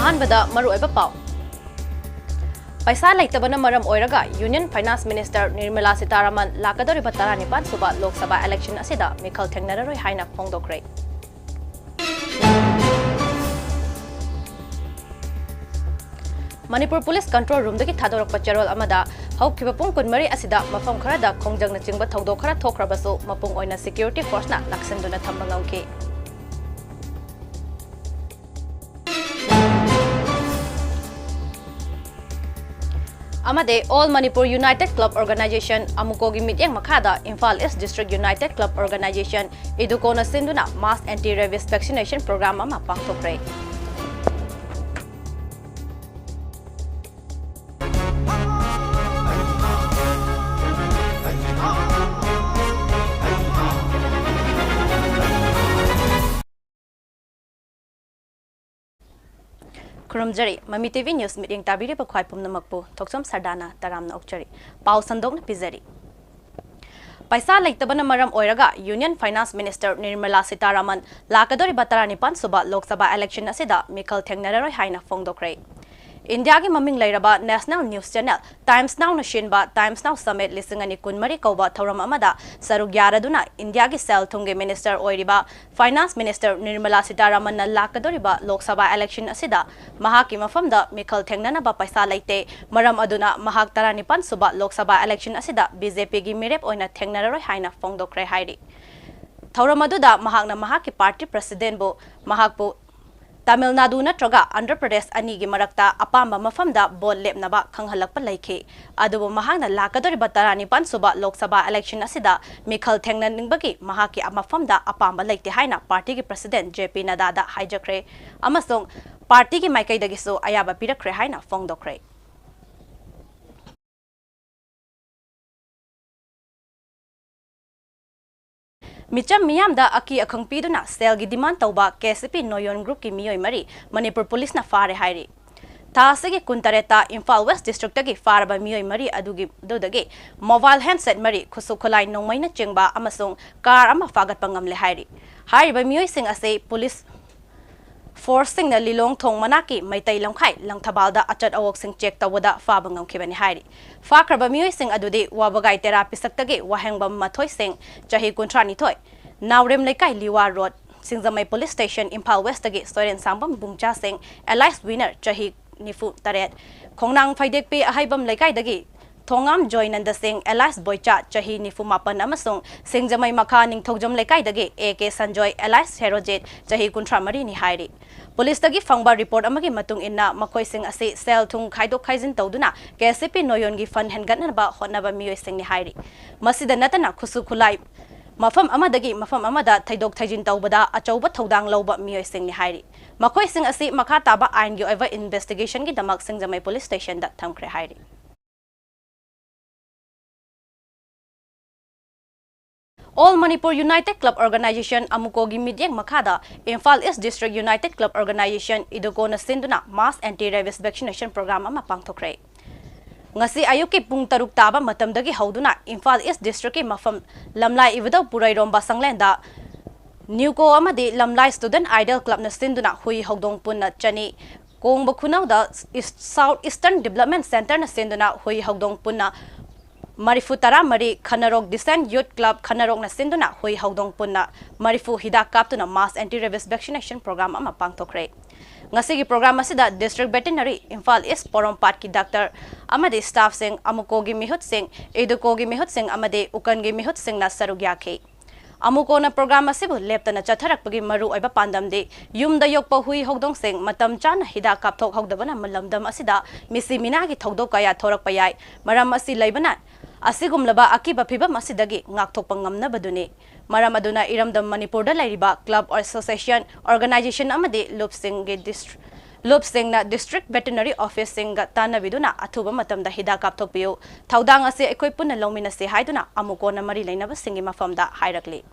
अहानबदा मरुओइबा पाउ पैसा लेतबना मरम ओइरगा union finance minister Nirmala Sitharaman लाकदोरिबा 19 सुबा लोकसभा इलेक्शन असिदा मिखल थेंगनररोय हाइना फोंदोक्रे Manipur Police Control Room dagi thadorok pacharol amada haukiba pung kunmari asida mafam kharada khongjangna chingba thodok khara thokrabasu mapung oina security force na laksenduna thamba ngamki amade All Manipur United Club Organization amukogi mityang makhada Imphal East District United Club Organization idukona sinduna mass anti-rabies vaccination program ama pangthokre Kurumjari, Mami TV News meeting tabiri pa khwai pum namakpu THOKCHOM SARDA taramna okchari pau sandokna pizari Paisa leitabana maram oiraga Union Finance Minister Nirmala Sitaraman lakadori 19 suba Lok Sabha election asida mikhal thengnararoi haina phongdokre India ki maming lairaba National News Channel Times Now na shinba Times Now Summit lisingani kunmari kauba thoram amada sarug yaraduna India ki sel thungge minister oiriba Finance Minister Nirmala Sitaraman na lakadoriba Lok Sabha election asida mahaki mafamda mikhal thengnana ba paisa leite maram aduna mahak 19 suba Lok Sabha election asida BJP gi mirep oina thengnararoi haina phongdokre hairi thoram aduda mahakna mahaki party president bo mahakbu Tamil Nadu natraga Andhra Pradesh anigi marakta apamba mafamda bol lepnaba khanghalakpa laikhe adubu mahakna lakadoriba 19 suba Lok Sabha election asida mikhal thengnaningbagi mahaki amafamda apamba laite haina party gi president JP Nadda da hijakre amasong party gi maikaidagi so ayaba pirakre haina phongdokre Micham miyamda aki akhang piduna sel gi demand tauba KCP Noyon group ki miyoi mari Manipur police na fare hairi Taasagi kuntareta Imphal West district gi faraba miyoi mari adugi dodage mobile handset mari khusukholai nongmaina chengba amasung car ama fagat pangam le hairi hariba miyoi sing ase police forcing na lilong thong manaki maitai lamkhai langthabalda achat awok sing check tawada fabangam khibani hairi fakraba miyoi sing adude wabagai therapy saktage wahengbam mathoi sing chahi kuntrani thoi nawrem lekai liwa road singzamai police station Imphal West age soren sangbam bungcha sing allies winner chahi nifu taret khongnang phaidek pe ahaibam lekai dagi Thongam Joinanda Singh Elias Boycha Chahi Nifu Mapan Amasung Singjamai Makha Ningthokjom Lekai dagi AK Sanjoy Elias Herojet Chahi Kuntramari ni hairi Police dagi fangba report amagi matung inna makhoi sing ase sel thung khaidok khaijin tawduna KCP Noyon gi fund hengatna ba hotnaba miyoi sing ni hairi masida natana khusu khulai mafam amadagi mafam amada thaidok thaijin tawbada achauba thodang loba miyoi sing ni hairi makhoi sing ase makha taba ain gi over investigation gi damak Singjamai police station da thamkre hairi All Manipur United Club Organization amukogi midyang makhada Imphal East District United Club Organization idukona sinduna mass anti-rabies vaccination program ama pangthokre ngasi ayuki pung taruk taba matamdagi hauduna Imphal East District ki mafam lamlai ibado purairom basanglenda Newco amadi lamlai student idol club na sinduna hui hogdong punna chani kongba khunawda South Eastern Development Center na sinduna hui hogdong punna Marifu Tara Mari Khanarok Descent Youth Club Khanarok na sinduna hui hawdong punna Marifu hidak kaptuna mass anti-rabies vaccination program ama pangthokre ngasigi program asida district veterinary Imphal East Porompat ki doctor amade staff sing amukogi mihut sing edukogi mihut sing amade ukangi mihut sing na sarugya khe amuko na program asibu leptana chatharakpagi maru oiba pandamde yumda yokpa hui hawdong sing matam chana hidak kapthok hawdabana malamdam asida misi minagi thodok kaya thorak payai maram asi leibana Asigumlaba akiba phibam asidagi ngakthokpa ngamnabaduni maram aduna iramdam Manipur da lairiba club or association organization amade Lopsing na district veterinary office singa tanabiduna athuba matamda hida kapthokpiu thaudang ase ekoi punna lomina se haiduna amuko na mari leinaba singi mafamda hairakli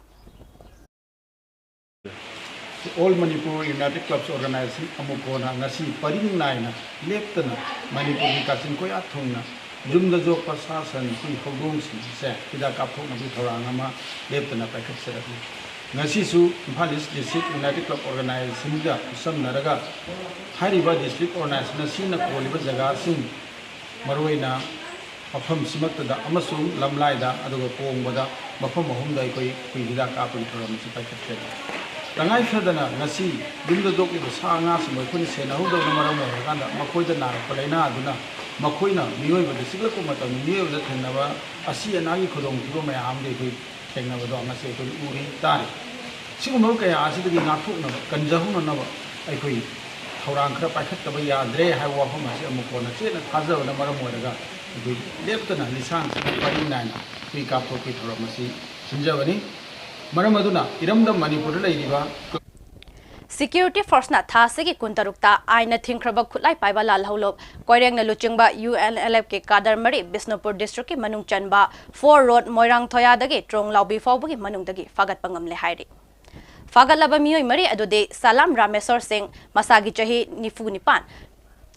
All Manipur United Clubs Organization amuko na ngasi paring naina leptana Manipur ki kasin koi athungna Jumda jok pasasan kui hogong se hida kapthok na bi thorangama leptana paikhat serapni ngasi su Imphal East District United Club Organization da samnaraga हारिबा district organization Singh कोलिबा जगह सिंह मरुइना मफम सिमक्तदा अमसुंग लमलाइदा अदुगा कोंगबदा मफम अहुमदा अखोई कुइदा Kapan थोरमसि पाइखत्रे तंगाई Fadna ngasi dumda doki ba sa nga si moi khuni sena hu do na maram mo kanda makoi da na palaina aduna makoi na miyoi ba sigla ko mata miyoi da thenna ba asi anagi khudong tibo ma am de khoi thengna ba do ngasi ko uri tari sigum ka ya asi de na thuk na kanjahu na ba ai khoi thorang khra paikhat ta ba ya dre hai wa phama si amuko na che na thaja na maram mo daga khoi leptana lisan pari na na kui ka pho ki thoramasi sinjawani मरम अदुना इरमदम Manipur लैरिबा Security Force na thasegi kuntarukta aina thingkraba khutlai paiba lal haulo koireng na luchingba UNLF ke kadar mari Bisnupur district ki manung chanba 4 road moirang thoya dagi trong laubi fawbugi manung dagi fagat pangam le hairi fagat laba miyoi mari adude Salam Rameswar Singh masagi chahi nifu nipan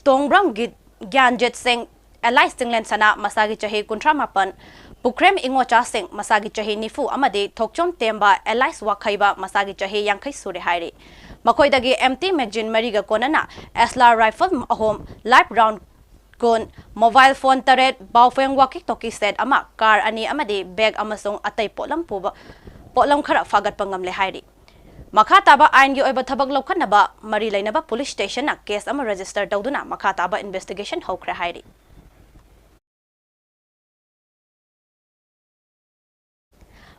Tongbram Gyanjet Singh Elai Singlen sana masagi chahi kuntra mapan Pukrem Ingocha Singh masagi chahi nifu amade THOKCHOM temba Elais Wakhaiba masagi chahi yankai sure hairi makoi dagi empty magazine mariga konana SLR rifle ahom live round gun mobile phone taret bawfeng walkie talkie set ama car ani amade bag amasong atai polam khara fagat pangam le hairi makha taba ain gi oiba thabak lokhanaba mari lainaba police station na case ama register tawduna makha taba investigation hokra hairi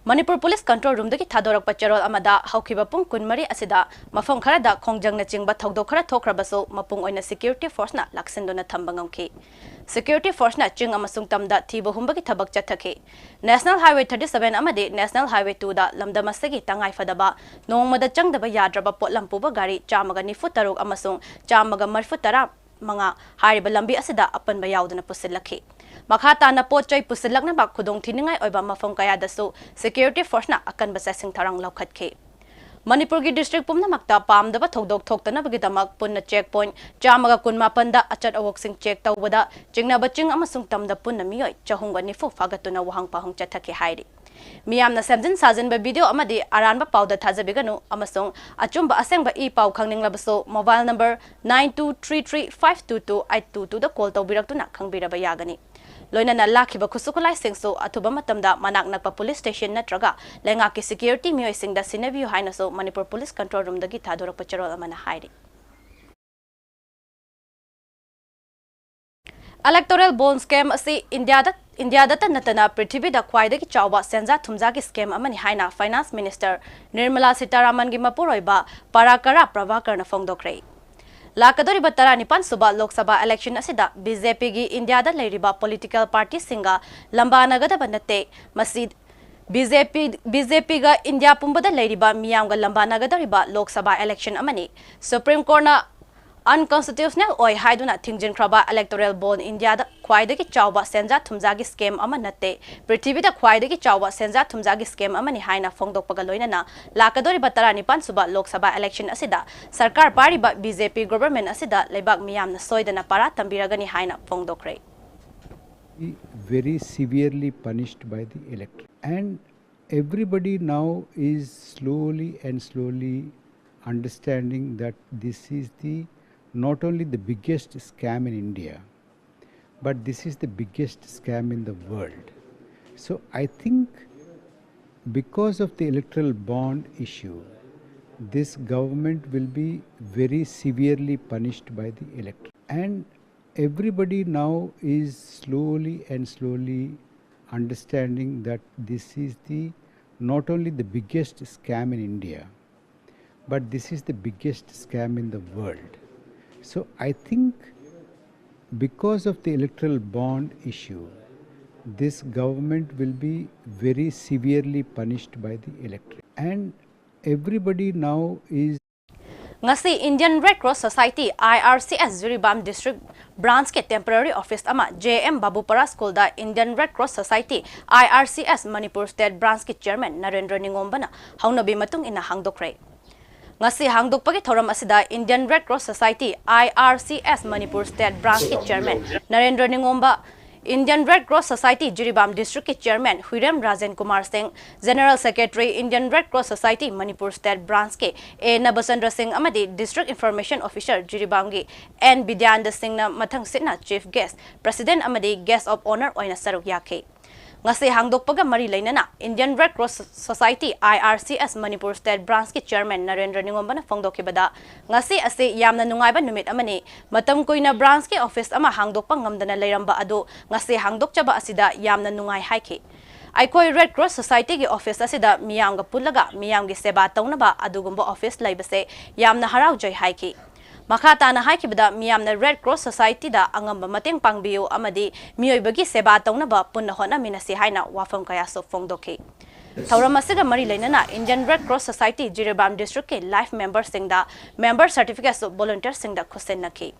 Manipur Police Control Room dagi thadorak pacharol amada haukiba pung kunmari asida mafam khara da khongjang na chingba thogdo khara thokrabaso mapung oina security force na laksendona thambangam security force na ching amasung tamda thibo humbagi thabak chathake National Highway 37 amade National Highway 2 da lamdamasagi tangai fadaba nongmada changdaba yadraba potlam puba gari chamaga nifu taruk amasung chamaga marfu tara manga hariba lambi asida apan ba yauduna pusilakhi Makata na pochai pusilak na bak khudong thiningai oiba mafam kaya dasu security force na akan basasing tarang laukhat ke Manipur gi district pumna makta pam daba thogdok thoktana bagi damak punna checkpoint chamaga kunma panda achat awok sing check tawbada chingna baching amasung tamda punna miyoi chahunga nifu fagatuna wahang pahung chathake hairi Miyam na semjin sajen ba video amadi aranba pauda thajabiganu amasung achumba asengba e pau khangning labaso mobile number 9233522822 da call tawbiraktuna khangbiraba yagani Loina na lakhiba khusukulai singso athuba matamda manak nakpa police station natraga lenga ki security miyoi singda sinabiu haina so Manipur Police Control Room dagi thadorak pacharol amana hairi Electoral bond scam asi India da natana Prithvi da khwaidagi chawba senja thumja gi scam amani haina Finance Minister Nirmala Sitaraman gi mapuroiba parakara pravakar na fongdokre Lakadori batara nipan suba Lok Sabha election asida BJP gi India da leiriba political party singa lamba nagada banate masid BJP ga India pumbada leiriba miyam ga lamba nagada riba Lok Sabha election amani Supreme Court na unconstitutional oi haiduna thingjin kraba electoral bond India da khwaidagi chawba senja thumjagi scam ama natte Prithvi da khwaidagi chawba senja thumjagi scam amani haina fongdokpaga loinana lakadori batara nipan suba Lok Sabha election asida sarkar pariba BJP government asida lebak miyamna soidana para tambiragani haina fongdokre very severely punished by the electorate and everybody now is slowly understanding that this is the not only the biggest scam in India, but this is the biggest scam in the world. So I think because of the electoral bond issue, this government will be very severely punished by the electorate. And everybody now is slowly understanding that this is the not only the biggest scam in India, but this is the biggest scam in the world. So I think because of the electoral bond issue, this government will be very severely punished by the electorate. And everybody now is Ngasi Indian Red Cross Society IRCS Zuribam District Branch ke temporary office ama JM Babupara School da Indian Red Cross Society IRCS Manipur State Branch ke chairman Narendra Ningombana haunabi matung ina hangdokre Ngasi hangdokpagi thoram asida Indian Red Cross Society IRCS Manipur State Branch ke chairman Narendra Ningomba Indian Red Cross Society Jiribam District के Chairman Huirem Rajan Kumar Singh, General Secretary Indian Red Cross Society Manipur State Branch के A Nabasandra Singh amadi District Information Officer Jiribam के N Bidyanda Singh na mathang sitna Chief Guest, President amadi Guest of Honor oina saruk yake. Ngasi hangdokpaga mari lainana Indian Red Cross Society IRCS Manipur State Branch ki Chairman Narendra Ningombana phongdokibada ngasi ase yamna nungaiba numit amani matam koina branch ki office ama hangdokpa ngamdana leiramba adu ngasi hangdokchaba asida yamna nungai haiki Aikoi Red Cross Society ki office asida miyamga pullaga miyamgi seba tawnaba adugumba office laibase yamna harau jai haiki Makata na haikibada miyamna Red Cross Society da angamba mateng pangbiyo amadi miyoibagi seba tawnaba punna hona minasi haina wafam kaya so phongdoki Tauramasiga mari lainana Indian Red Cross Society Jiribam District ke life member singda member certificate so volunteer singda khusen naki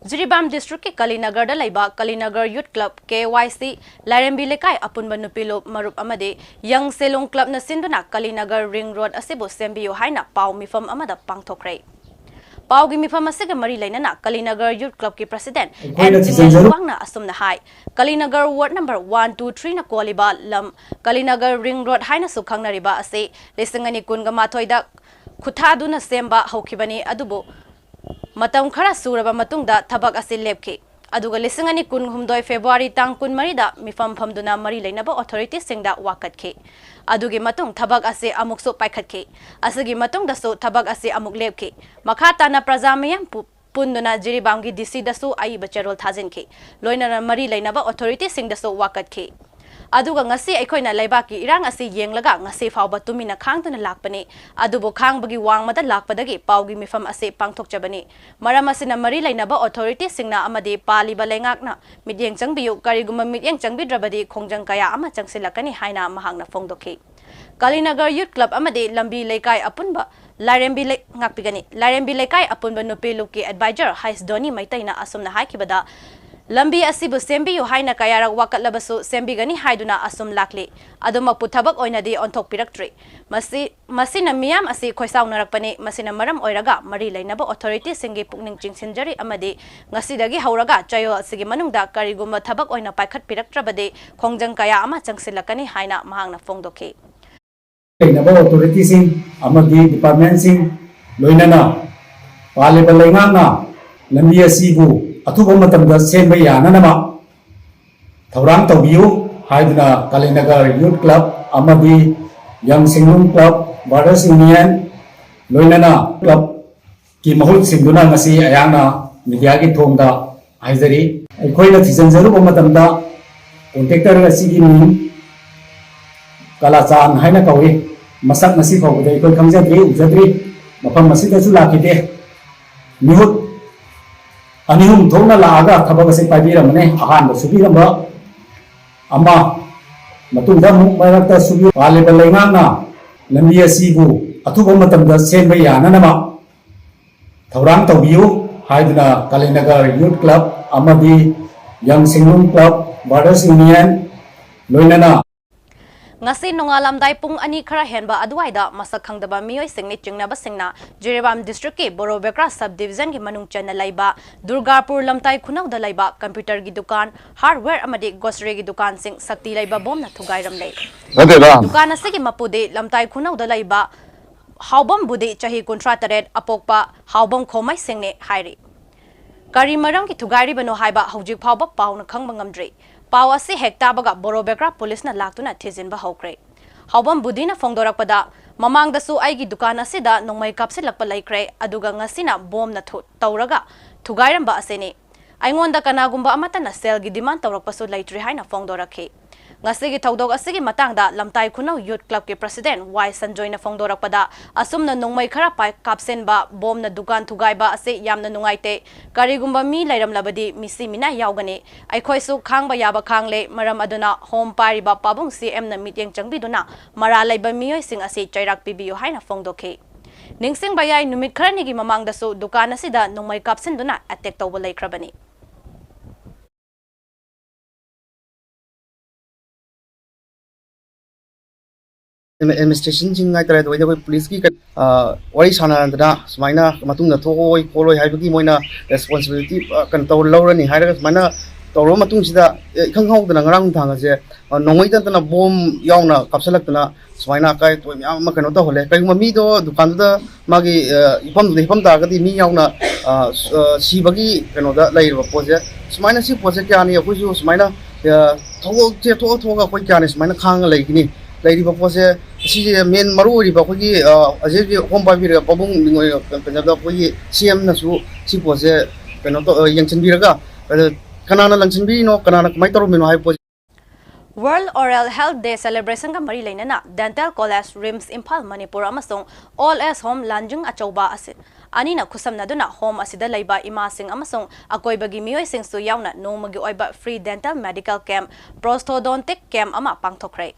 Jiribam District ke Kalinagar da laiba Kalinagar Youth Club KYC Lairembi lekai apunba nupilo marup amade Young Selong Club na sinduna Kalinagar Ring Road asibo sembiyo haina pau mifam amada pangthokre Pau gi mifam asiga mari lainana Kalinagar Youth Club ki President and Jimeng na asumna hai Kalinagar Ward number 1 2 3 na kwaliba lam Kalinagar Ring Road haina sukhangna riba ase lesangani kunga mathoida khuthaduna semba hokibani adubo Matam khara suraba matungda thabak ase lepke aduga lisingani kun humdoi February tang kun marida mifam phamduna mari leinaba authority singda wakatke adugi matung thabak ase amuk so paikhatke asagi matung daso thabak ase amuk lepke makhata na prajamayam punduna Jiribamgi DC daso ai bacharol thajenke loina mari leinaba authority singda so wakatke aduga ngasi aikhoina laibaki irang asi yenglaga ngasi fawba tumina khangtana lakpani adubo khangbagi wangmada lakpadagi paugi mifam ase pangthokchabani maram asina mari lainaba authority singna amadi paliba lengakna midyeng changbiyu kariguma midyeng changbidrabadi khongjang kaya ama changsilakani haina mahangna phongdokhi Kalinagar Youth Club amadi lambi lekai apunba Lairembi ngakpigani Lairembi lekai apunba nupiluki advisor Hais Doni maitaina asumna haikibada Lambi asibu sembi yu haina kayara wakat labasu sembi gani haiduna asum lakli aduma puthabak oina di ontok piraktri masina miyam asi khoisaw narakpani masina maram oiraga mari lainaba authority singi pukning chingsinjari amadi ngasidagi hauraga chayo asigi manungda kariguma thabak oina paikhat piraktrabade khongjang kaya ama changsilakani haina mahangna phongdokhi lainaba authority sing amadi department sing loinana paleba laingana lambi asibu Atuba matamda semba yananama Thaurang tawbiyu haiduna Kalinagar Youth Club amadi Young Singlung Club Brothers Union loinana club ki mahut singduna ngasi ayana media ki thongda haizari aikoina thisanjaru matamda contactor ngasi gi min kalachan haina kawi masak ngasi phawda ikoi khamjadri ujadri mafam masida su lakite mihut Anihum thongna laaga thabak ase paibiramane ahan subiramba ama matungda marakta subi paleba laingana lambi asibu atuba matamda semba yananama thaurang tawbiyu haiduna Kalinagar Youth Club amadi Young Singlung Club Brothers Union loinana Ngasi nongalamdai pung ani khara henba aduaida masak khangdaba miyoi singni chingnaba singna Jiribam District ke Borobekra Subdivision ki manung chana laiba Durgapur lamtai khunau da laiba computer gi dukan hardware amadi grocery gi dukan sing sakti laiba bom na thugairam lei dukan ase gi mapude lamtai khunau da laiba haubam bude chahi kontra taret apokpa haubam khomai singne hairi kari maram ki thugairi bano haiba hojik phawba pauna khangba ngamdre Pau ase hekta baga Borobekra police na laktuna thizin ba hokre Haubam budina phongdorakpada mamang dasu aigi dukan asida nongmai kapse lakpa laikre aduga ngasina bom na tauraga thugairam ba asene aingonda kanagumba amata na sel gi demand taurakpasu laitri haina phongdorakhe ngasigi thaudok asigi matangda lamtai khunau youth club ke president Y Sanjoy na phongdorakpada asumna nongmai khara pai kapsen ba bom na dukan thugai ba ase yamna nungaite karigumba mi lairam labadi misi mina yaugane aikhoi su khangba yaba khangle maram aduna home pari ba pabung CM na meeting changbiduna mara laiba miyoi sing ase chairak pibiyo haina phongdokhe ningsing bayai numit kharani gi mamangda su dukan asida nongmai kapsen duna attack tawba laikrabani administration sing ngai tare doi police ki wari sana andana sumaina matung na thoi koloi haibagi moina responsibility kan taw lawrani hairaga sumaina tawro matung sida khang hau dana ngarang thanga je nongoi tan na bom yauna kapsalak tana sumaina kai toi myam ma kano ta hole kai mami do dukan da magi ifam da gadi mi yauna sibagi kano da lai ro pose sumaina si pose kya ni ko ju sumaina thogo je thoga koi kya ni sumaina khang lai kini lady pose si main maru ri ba khogi aje hom ba bir babung lingoi kana da khogi cm na su si pose kano to yangchin biraga kanana langchin bi no kanana mai taru mino hai pose World Oral Health Day celebration ka mari lainana Dental College Rims Imphal Manipur amasong All as Home Lanjung achauba ase anina khusam naduna home asida laiba ima sing amasong akoibagi mioi sing su yauna nomagi oiba free dental medical camp prosthodontic camp ama pangthokrai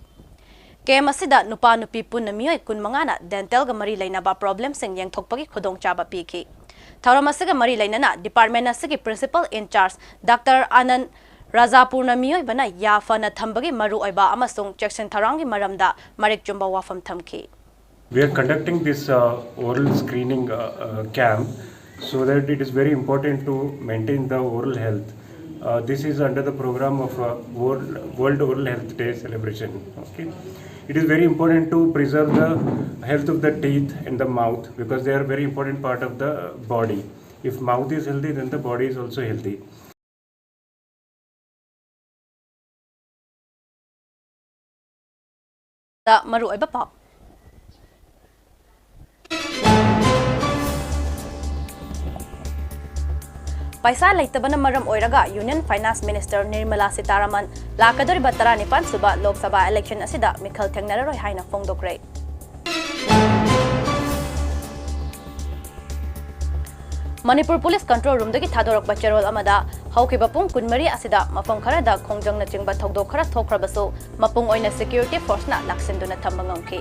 camp asida nupa nupi punna mioi kun mangana dental ga mari lainaba problem sing yang thokpagi khodong chaba piki tharamasiga mari lainana department asigi principal in charge Dr. Anand Rajapurna mioi bana yafana thambagi maru oiba amasung Jackson Tharangi maramda marik chumba wafam thamki. We are conducting this oral screening camp so that it is very important to maintain the oral health. This is under the program of World Oral Health Day celebration. Okay, it is very important to preserve the health of the teeth and the mouth because they are very important part of the body. If mouth is healthy, then the body is also healthy. Maru oiba pa paisa laitabana maram oiraga Union Finance Minister Nirmala Sitharaman lakadori batara nipan suba Lok Sabha election asida mikhal thengnararoi haina fongdokre Manipur Police Control Room dagi thadorok bacharol amada haukiba pung kunmari asida mafam khara da khongjang na chingba thogdok khara thokrabaso mapung oina security force na laksinduna thambangangki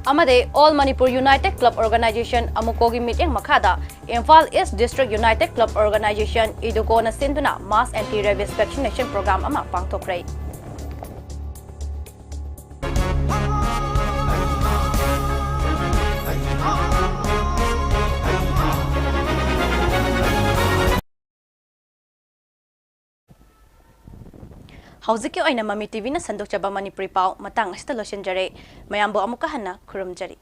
Amade All Manipur United Club Organization Amukogi meeting Makada Imphal East District United Club Organization Idukona Sinduna Mass Anti-rabies vaccination program ama pangthokrai Hauziki oina Mami TV na sandok chaba Manipuri pau matang asita lotion jare mayambo amuka hana kurum jari